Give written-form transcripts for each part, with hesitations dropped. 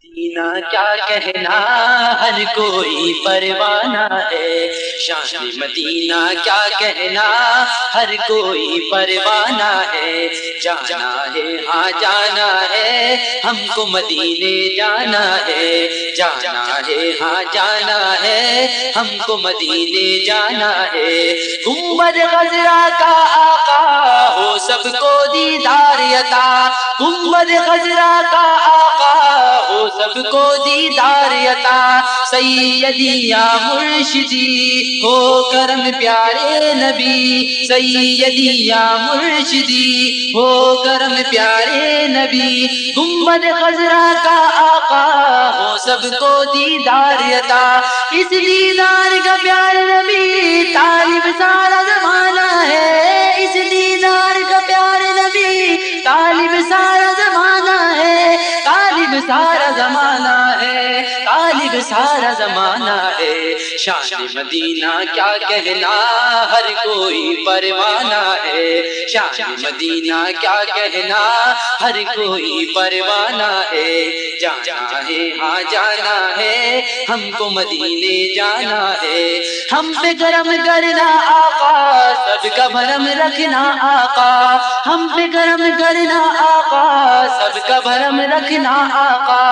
مدینہ کیا کہنا ہر کوئی پروانہ ہے، شان مدینہ کیا کہنا ہر کوئی پروانہ ہے، جانا ہے ہاں جانا ہے ہم کو مدینے جانا ہے، جانا ہے ہاں جانا ہے ہم کو مدینے جانا ہے۔ گنبد خضرا کا آقا ہو سب کو دیدار عطا، گنبد خضرا کا آقا ہو سب کو دیدار عطا، سیدی یا مرشدی ہو کرم پیارے نبی، سیدی یا مرشدی ہو کرم پیارے نبی، گنبد خضرا کا آقا ہو سب کو دیدار عطا، اس دیدار کا پیارے نبی طالب سارا زمانہ ہے، اس دیدار کا پیارے نبی طالب سارا زمانہ ہے، طالب سارا زمانہ ہے، طالب سارا زمانہ ہے۔ شان مدینہ کیا کہنا ہر کوئی پروانہ ہے، شان مدینہ کیا کہنا ہر کوئی پروانہ ہے، جانا ہے ہاں جانا ہے ہم کو مدینے جانا ہے، ہم پہ کرم کرنا آقا سب کا بھرم رکھنا آقا، ہم پہ کرم کرنا آقا سب کا بھرم رکھنا آقا،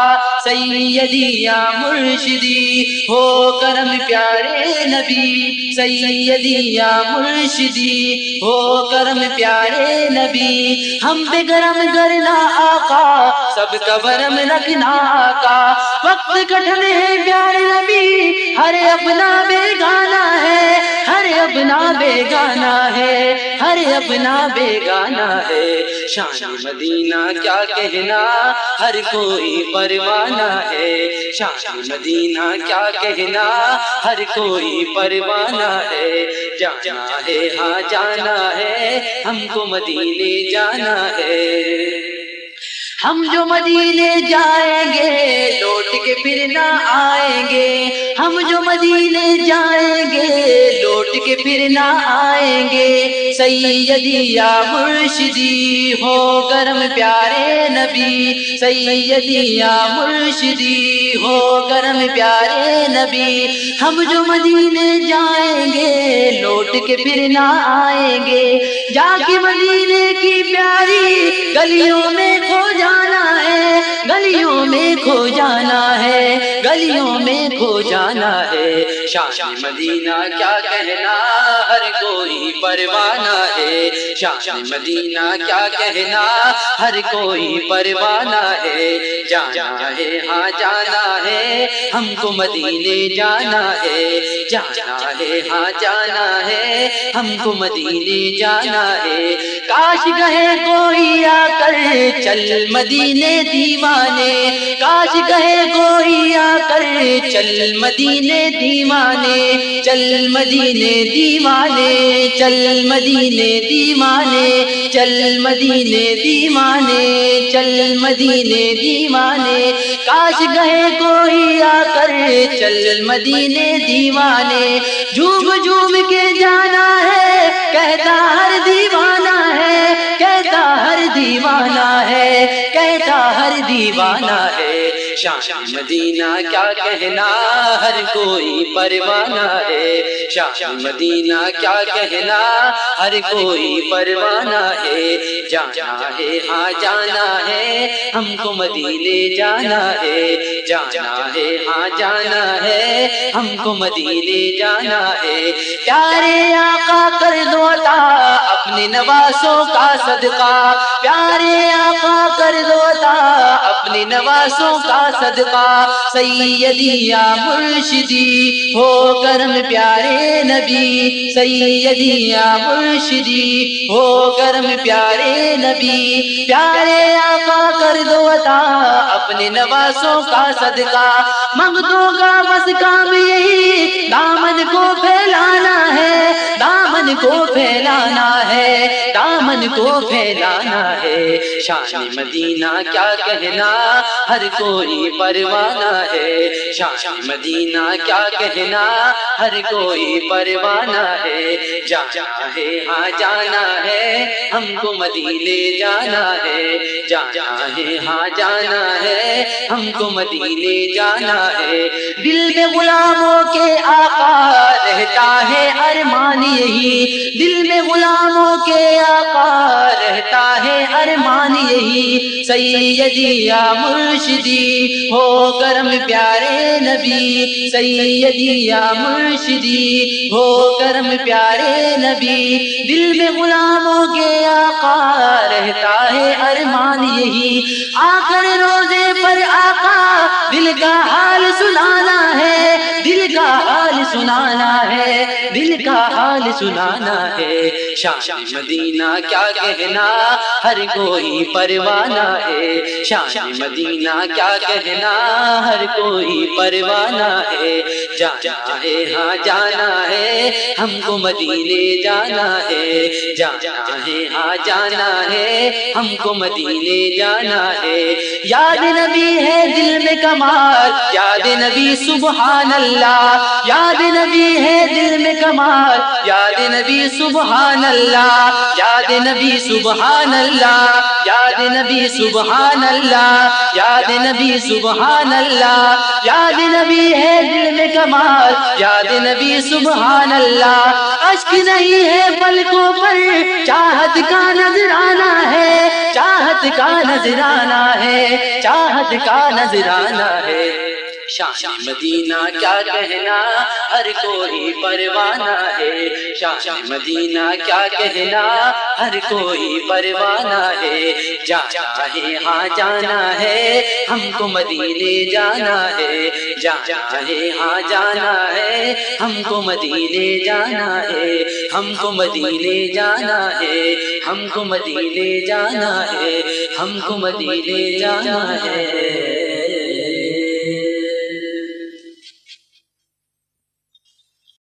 سیدی یا مرشدی ہو کرم پیارے نبی، سیدی یا مرشدی ہو کرم پیارے نبی، ہم پہ کرم کرنا آقا سب کا بھرم رکھنا آقا، وقت کٹھن ہے پیارے نبی ہر اپنا بیگانہ ہے، ہر اپنا بیگانہ ہے، ہر اپنا بیگانہ ہے، شان مدینہ کیا کہنا ہر کوئی پروانہ ہے، شان مدینہ کیا کہنا ہر کوئی پروانہ ہے، جانا ہے ہاں جانا ہے ہم کو مدینے جانا ہے، ہم جو مدینے جائیں گے لوٹ کے پھر نہ آئیں گے، ہم جو مدینے جائیں گے لوٹ کے پھر نہ آئیں گے، سیدی یا مرشدی ہو کرم پیارے نبی، سیدی یا مرشدی ہو کرم پیارے نبی، ہم جو مدینے جائیں گے لوٹ کے پھر نہ آئیں گے، جا کے مدینے کی پیاری گلیوں میں کھو جانا ہے، گلیوں میں کھو جانا ہے، گلیوں میں کھو جانا ہے، شان مدینہ کیا کہنا ہر کوئی پروانہ ہے، شان مدینہ کیا کہنا ہر کوئی پروانہ ہے، جانا ہے ہاں جانا ہے ہم کو مدینے جانا ہے، جانا ہے ہاں جانا ہے ہم کو مدینے جانا ہے، کاش کہے کوئی آ کر چل مدینے دیوانے، کاش کہے کوئی آ کر چل مدینے دیوانے، چل مدینے دیوانے، چل مدینے دیوانے، چل مدینے دیوانے، چل مدینے دیوانے، کاش کہے کوئی آ کر چل مدینے دیوانے، جھوم جھوم کے جانا ہے کہتا ہر دیوانہ ہے، کہتا ہر دیوانہ ہے، کہتا ہر دیوانہ ہے، شان مدینہ کیا کہنا ہر کوئی پروانہ ہے، شان مدینہ کیا کہنا ہر کوئی پروانہ ہے، جانا ہے ہاں جانا ہے ہم کو مدینے جانا ہے، جانا ہے ہاں جانا ہے ہم کو مدینے جانا ہے، پیارے آقا کر دو عطا اپنے نواسوں کا صدقہ، پیارے آقا کر دو عطا اپنے نواسوں کا صدقہ، سیدی یا مرشدی ہو کرم پیارے نبی، سیدی یا مرشدی ہو کرم پیارے نبی، پیارے آقا کر دو عطا اپنے نواسوں کا صدقہ، منگتوں کا بس کام یہی دامن کو پھیلانا ہے، دامن کو پھیلانا ہے، دامن کو پھیلانا ہے۔ شان مدینہ کیا کہنا ہر کوئی پروانہ ہے، شان مدینہ کیا کہنا ہر کوئی پروانہ ہے۔ جانا ہے ہاں جانا ہے ہم کو مدینے جانا ہے، جانا ہے ہاں جانا ہے ہم کو مدینے جانا ہے۔ دل میں غلاموں کے آقا رہتا ہے ارمان یہی، دل میں غلاموں کے آقا رہتا ہے ارمان یہی۔ سیدی یا مرشدی ہو کرم پیارے نبی، سیدی یا مرشدی ہو کرم پیارے نبی۔ دل میں غلاموں کے آقا رہتا ہے ارمان یہی، آ کر روزے پر آقا دل کا حال سنانا ہے، دل کا حال سنانا ہے، دل کا حال سنانا ہے۔ شان مدینہ کیا کہنا ہر کوئی پروانہ ہے، شان مدینہ کیا کہنا ہر کوئی پروانہ ہے۔ جانا ہے ہاں جانا ہے ہم کو مدینے جانا ہے، جانا ہے ہاں جانا ہے ہم کو مدینے جانا ہے۔ یاد نبی ہے دل میں کمال، یاد نبی سبحان اللہ، یاد نبی ہے دل میں کمال، یاد نبی سبحان اللہ، یاد نبی سبحان اللہ، یاد نبی سبحان اللہ، یاد نبی سبحان اللہ، یاد نبی ہے دل میں کمال، یاد نبی سبحان اللہ۔ اشک نہیں ہے پلکوں پر چاہت کا نذرانہ ہے، چاہت کا نذرانہ ہے، چاہت کا نذرانہ ہے۔ شان مدینہ کیا کہنا ہر کوئی پروانہ ہے، شان مدینہ کیا کہنا ہر کوئی پروانہ ہے۔ جانا ہے ہاں جانا ہے ہم کو مدینے جانا ہے، جانا ہے ہاں جانا ہے ہم کو مدینے جانا ہے، ہم کو مدینے جانا ہے، ہم کو مدینے جانا ہے، ہم کو مدینے جانا ہے۔